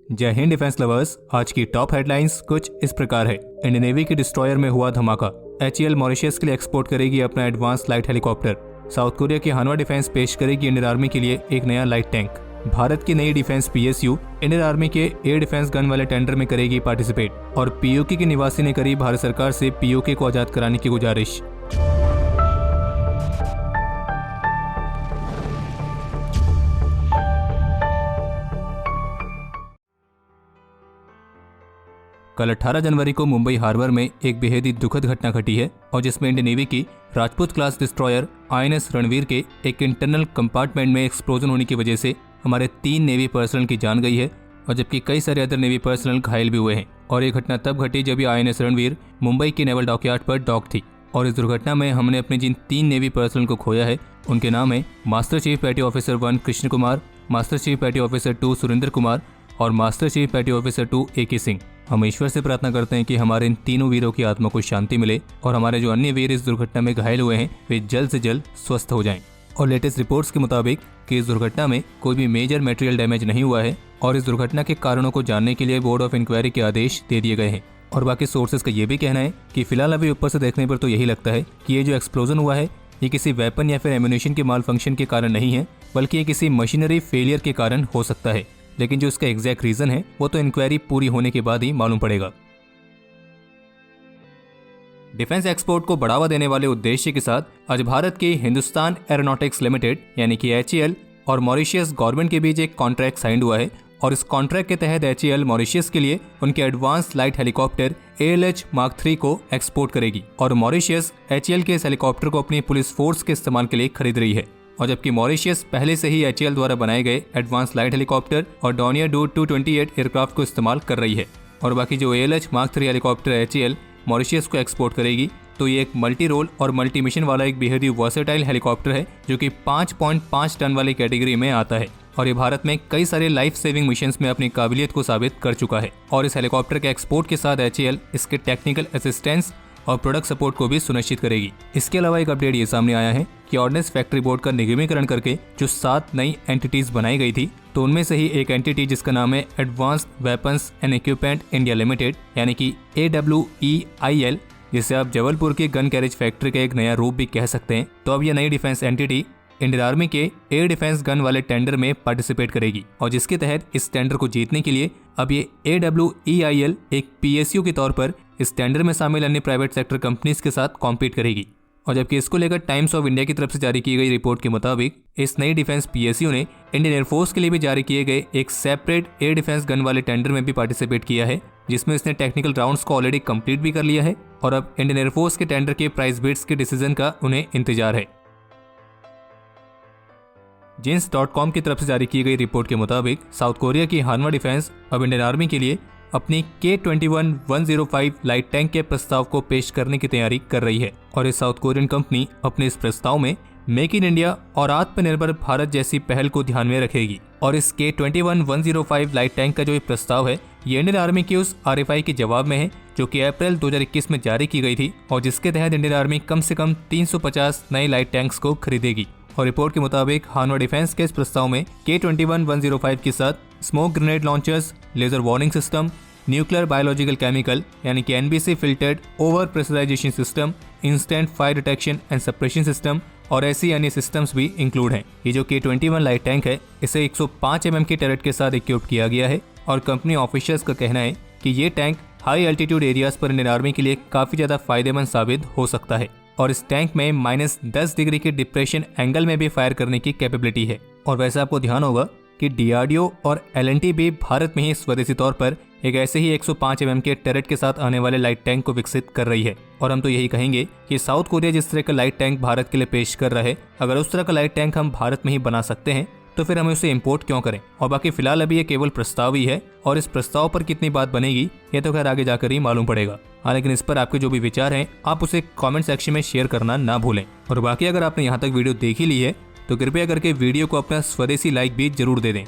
जय Hind defence lovers. आज की टॉप हेडलाइंस कुछ इस प्रकार है। इंडियन नेवी के डिस्ट्रॉयर में हुआ धमाका। HAL मॉरिशस के लिए एक्सपोर्ट करेगी अपना advance light helicopter. South Korea की हानवा डिफेंस पेश करेगी इंडियन आर्मी के लिए एक नया लाइट टैंक। भारत की नई डिफेंस PSU इंडियन आर्मी के एयर डिफेंस गन वाले टेंडर में करेगी पार्टिसिपेट। और POK के निवासी ने करी भारत सरकार से POK को आजाद कराने की गुजारिश। कल 18 जनवरी को मुंबई हार्बर में एक बेहद ही दुखद घटना घटी है और जिसमें इंडियन नेवी की Rajput class destroyer INS Ranveer के एक इंटरनल कंपार्टमेंट में एक्सप्लोजन होने की वजह से हमारे 3 नेवी पर्सनल की जान गई है और जबकि कई सारे अदर नेवी पर्सनल घायल भी हुए हैं। और ये घटना तब घटी जब ये INS रणवीर मुंबई के नेवल डॉकयार्ड पर डॉक थी। और इस दुर्घटना में हमने अपने जिन 3 नेवी पर्सनल को खोया है उनके नाम है master chief petty officer 1 Krishna Kumar, master chief petty officer 2 Surendra Kumar और master chief petty officer 2 AK Singh. हम ईश्वर से प्रार्थना करते हैं कि हमारे इन तीनों वीरों की आत्मा को शांति मिले और हमारे जो अन्य वीर इस दुर्घटना में घायल हुए हैं वे जल्द से जल्द स्वस्थ हो जाएं। और लेटेस्ट रिपोर्ट्स के मुताबिक कि इस दुर्घटना में कोई भी मेजर मटेरियल डैमेज नहीं हुआ है और इस दुर्घटना के कारणों को जानने के लिए बोर्ड ऑफ इंक्वायरी के आदेश दे दिए गए हैं। और बाकी सोर्सेज का ये भी कहना है कि फिलहाल अभी ऊपर से देखने पर तो यही लगता है कि ये जो एक्सप्लोजन हुआ है ये किसी वेपन या फिर एम्यूनेशन के माल फंक्शन के कारण नहीं है, बल्कि ये किसी मशीनरी फेलियर के कारण हो सकता है। लेकिन जो इसका एग्जैक्ट रीजन है वो तो इंक्वायरी पूरी होने के बाद ही मालूम पड़ेगा। डिफेंस एक्सपोर्ट को बढ़ावा देने वाले उद्देश्य के साथ आज भारत की हिंदुस्तान एरोनॉटिक्स लिमिटेड यानी कि HAL और मॉरिशस गवर्नमेंट के बीच एक कॉन्ट्रैक्ट साइन हुआ है। और इस कॉन्ट्रैक्ट के तहत HAL मॉरिशस के लिए उनके advance light helicopter ALH Mark III को एक्सपोर्ट करेगी और मॉरिशस HAL के इस हेलीकॉप्टर को अपनी पुलिस फोर्स के इस्तेमाल के लिए खरीद रही है। और जबकि मॉरिशस पहले से ही HAL द्वारा बनाए गए एडवांस लाइट हेलीकॉप्टर और डॉनियर डू 228 एयरक्राफ्ट को इस्तेमाल कर रही है। और बाकी जो ALH Mark III helicopter HAL Mauritius को एक्सपोर्ट करेगी तो ये एक मल्टी रोल और मल्टी मिशन वाला एक बेहद ही वर्सेटाइल हेलीकॉप्टर है जो कि 5.5 टन वाली कैटेगरी में आता है। और ये भारत में कई सारे लाइफ सेविंग मिशंस में अपनी काबिलियत को साबित कर चुका है। और इस हेलीकॉप्टर के एक्सपोर्ट के साथ HAL इसके टेक्निकल असिस्टेंस और प्रोडक्ट सपोर्ट को भी सुनिश्चित करेगी। इसके अलावा एक अपडेट ये सामने आया है कि ऑर्डिनेंस फैक्ट्री बोर्ड का निगमीकरण करके जो 7 नई एंटिटीज बनाई गई थी तो उनमें से ही एक एंटिटी जिसका नाम है advanced weapons and equipment India limited यानी कि AWEIL, जिसे आप जबलपुर की गन कैरेज फैक्ट्री का एक नया रूप भी कह सकते हैं। तो अब यह नई डिफेंस एंटिटी इंडियन आर्मी के एयर डिफेंस गन वाले टेंडर में पार्टिसिपेट करेगी और जिसके तहत इस टेंडर को जीतने के लिए अब ये AWEIL एक PSU के तौर पर इस टेंडर में शामिल अन्य प्राइवेट सेक्टर कंपनीज के साथ कॉम्पीट करेगी। और जबकि इसको लेकर टाइम्स ऑफ इंडिया की तरफ से जारी की गई रिपोर्ट के मुताबिक इस नई डिफेंस PSU ने इंडियन एयरफोर्स के लिए भी जारी किए गए एक सेपरेट एयर डिफेंस गन वाले टेंडर में भी पार्टिसिपेट किया है, जिसमें इसने टेक्निकल राउंड्स को ऑलरेडी कंप्लीट भी कर लिया है और अब इंडियन एयरफोर्स के टेंडर के प्राइस बिड्स के डिसीजन का उन्हें इंतजार है। Jins.com की तरफ से जारी की गई रिपोर्ट के मुताबिक साउथ कोरिया की हानवा डिफेंस अब इंडियन आर्मी के लिए अपनी K21-105 लाइट टैंक के प्रस्ताव को पेश करने की तैयारी कर रही है। और इस साउथ कोरियन कंपनी अपने इस प्रस्ताव में मेक इन इंडिया और आत्मनिर्भर भारत जैसी पहल को ध्यान में रखेगी। और इस K21-105 लाइट टैंक का जो प्रस्ताव है ये इंडियन आर्मी की उस RFI के जवाब में है जो कि अप्रैल 2021 में जारी की गई थी और जिसके तहत इंडियन आर्मी कम से कम 350 नए लाइट टैंक्स को खरीदेगी। और रिपोर्ट के मुताबिक हानवा डिफेंस के इस प्रस्ताव में K21-105 के साथ smoke grenade launchers, laser warning system, nuclear biological chemical यानी कि NBC filtered over pressurisation system, instant fire detection and suppression system और ऐसी अन्य सिस्टम्स भी इंक्लूड हैं। ये जो K21 लाइट टैंक है इसे 105 mm की टर्रेट के साथ इक्विप किया गया है और कंपनी ऑफिशियल्स का कहना है कि ये टैंक हाई एल्टीट्यूड एरियाज पर इंडियन आर्मी के लिए काफी ज्यादा फायदेमंद साबित हो सकता है। और इस टैंक में -10 डिग्री के डिप्रेशन एंगल में भी फायर करने की कैपेबिलिटी है। और वैसे आपको ध्यान होगा कि DRDO और L&T भी भारत में ही स्वदेशी तौर पर एक ऐसे ही 105 mm के टर्रेट के साथ आने वाले लाइट टैंक को विकसित कर रही है। और हम तो यही कहेंगे कि साउथ कोरिया जिस तरह का लाइट टैंक भारत के लिए पेश कर रहा है, अगर उस तरह का लाइट टैंक हम भारत में ही बना सकते हैं तो फिर हमें उसे इंपोर्ट क्यों करें। और बाकी फिलहाल अभी ये केवल प्रस्ताव ही है और इस प्रस्ताव पर कितनी बात बनेगी ये तो खैर आगे जाकर ही मालूम पड़ेगा। हाँ, लेकिन इस पर आपके जो भी विचार हैं आप उसे कमेंट सेक्शन में शेयर करना ना भूलें। और बाकी अगर आपने यहाँ तक वीडियो देख ही ली है तो कृपया करके वीडियो को अपना स्वदेशी लाइक भी जरूर दे दें।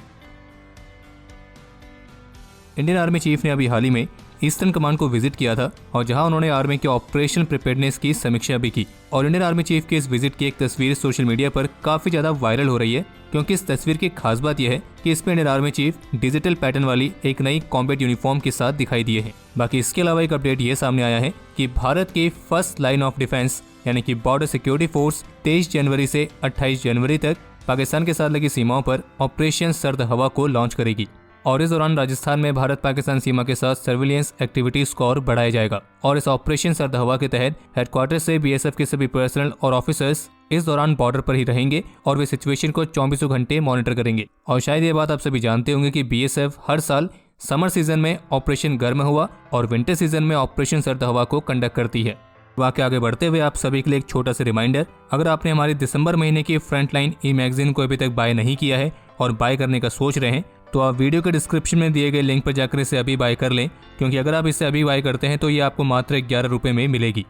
इंडियन आर्मी चीफ ने अभी हाल ही में ईस्टर्न कमांड को विजिट किया था और जहां उन्होंने आर्मी के ऑपरेशनल प्रिपेयर्डनेस की समीक्षा भी की। और इंडियन आर्मी चीफ के इस विजिट की एक तस्वीर सोशल मीडिया पर काफी ज्यादा वायरल हो रही है, क्योंकि इस तस्वीर की खास बात यह है कि इसमें Indian army chief digital pattern वाली एक नई कॉम्बैट यूनिफॉर्म के साथ दिखाई दिए हैं। बाकी इसके अलावा एक अपडेट ये सामने आया है कि भारत के फर्स्ट लाइन ऑफ डिफेंस यानी कि बॉर्डर सिक्योरिटी फोर्स 23 जनवरी से 28 जनवरी तक पाकिस्तान के साथ लगी सीमाओं पर ऑपरेशन सर्द हवा को लॉन्च करेगी। और इस दौरान राजस्थान में भारत पाकिस्तान सीमा के साथ सर्विलियंस एक्टिविटीज को और बढ़ाया जाएगा। और इस ऑपरेशन सर्द हवा के तहत हेडक्वार्टर से बीएसएफ के सभी पर्सनल और ऑफिसर्स इस दौरान बॉर्डर पर ही रहेंगे और वे सिचुएशन को 24 घंटे मॉनिटर करेंगे। और शायद ये बात आप सभी जानते होंगे कि बीएसएफ हर साल समर सीजन में ऑपरेशन गर्म हवा और विंटर सीजन में ऑपरेशन सर्द हवा को कंडक्ट करती है। वाकई आगे बढ़ते हुए आप सभी के लिए एक छोटा सा रिमाइंडर, अगर आपने हमारे दिसंबर महीने की फ्रंटलाइन ई मैगजीन को अभी तक बाय नहीं किया है और बाय करने का सोच रहे हैं तो आप वीडियो के डिस्क्रिप्शन में दिए गए लिंक पर जाकर इसे अभी बाय कर लें, क्योंकि अगर आप इसे अभी बाय करते हैं तो ये आपको मात्र 11 रुपये में मिलेगी।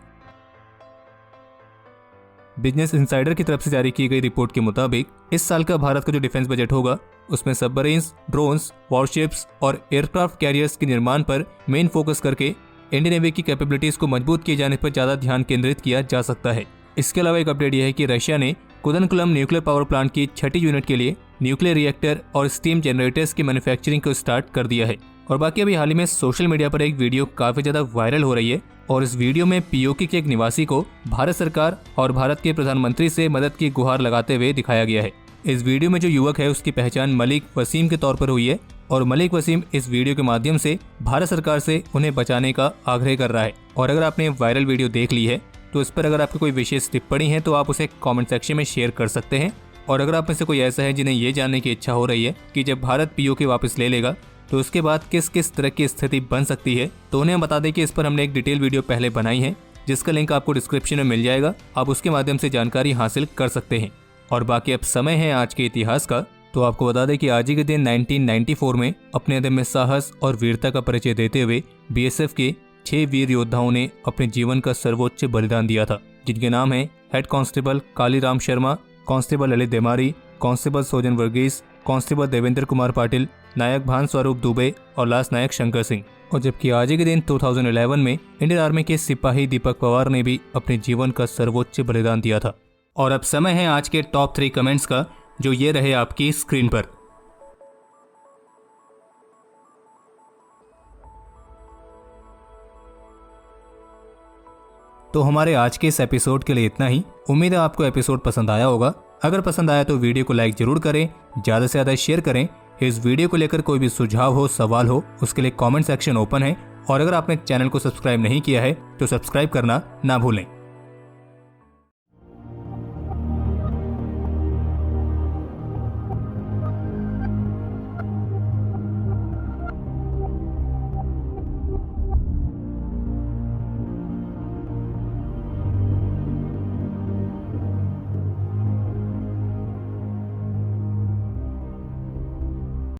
बिजनेस इंसाइडर की तरफ से जारी की गई रिपोर्ट के मुताबिक इस साल का भारत का जो डिफेंस बजट होगा उसमें सबमरीन्स, ड्रोन्स, वॉरशिप्स और एयरक्राफ्ट कैरियर्स के निर्माण पर मेन फोकस करके इंडियन नेवी की कैपेबिलिटीज को मजबूत किए जाने पर ज्यादा ध्यान केंद्रित किया जा सकता है। इसके अलावा एक अपडेट यह है कि रशिया ने कुदनकुलम न्यूक्लियर पावर प्लांट की 6ठी यूनिट के लिए न्यूक्लियर रिएक्टर और स्टीम जनरेटर्स की मैन्युफैक्चरिंग को स्टार्ट कर दिया है। और बाकी अभी हाल ही में सोशल मीडिया पर एक वीडियो काफी ज्यादा वायरल हो रही है और इस वीडियो में पीओके के एक निवासी को भारत सरकार और भारत के प्रधानमंत्री से मदद की गुहार लगाते हुए दिखाया गया है। इस वीडियो में जो युवक है उसकी पहचान मलिक वसीम के तौर पर हुई है और मलिक वसीम इस वीडियो के माध्यम से भारत सरकार से उन्हें बचाने का आग्रह कर रहा है। और अगर आपने वायरल वीडियो देख ली है तो इस पर अगर आपकी कोई विशेष टिप्पणी है तो आप उसे कमेंट सेक्शन में शेयर कर सकते हैं। और अगर आप में से कोई ऐसा है जिन्हें ये जानने की इच्छा हो रही है कि जब भारत पीओके वापस ले लेगा तो उसके बाद किस किस तरह की स्थिति बन सकती है, तो उन्हें हम बता दें कि इस पर हमने एक डिटेल वीडियो पहले बनाई है जिसका लिंक आपको डिस्क्रिप्शन में मिल जाएगा। आप उसके माध्यम से जानकारी हासिल कर सकते हैं। और बाकी अब समय है आज के इतिहास का, तो आपको बता दें कि आज ही के दिन 1994 में अपने अदम्य साहस और वीरता का परिचय देते हुए बीएसएफ के 6 वीर योद्धाओं ने अपने जीवन का सर्वोच्च बलिदान दिया था, जिनके नाम है head constable Kaliram Sharma, constable Lalit Demari, constable Sojan Varghese, constable Devendra Kumar Patil, Naik Bhan Swaroop Dubey और लास्ट नायक शंकर सिंह। और जबकि आज ही के दिन 2011 में इंडियन आर्मी के सिपाही दीपक पवार ने भी अपने जीवन का सर्वोच्च बलिदान दिया था। और अब समय है आज के टॉप 3 कमेंट्स का, जो ये रहे आपकी स्क्रीन पर। तो हमारे आज के इस एपिसोड के लिए इतना ही। उम्मीद है आपको एपिसोड पसंद आया होगा। अगर पसंद आया तो वीडियो को लाइक जरूर करें, ज़्यादा से ज़्यादा शेयर करें। इस वीडियो को लेकर कोई भी सुझाव हो, सवाल हो, उसके लिए कमेंट सेक्शन ओपन है। और अगर आपने चैनल को सब्सक्राइब नहीं किया है तो सब्सक्राइब करना ना भूलें।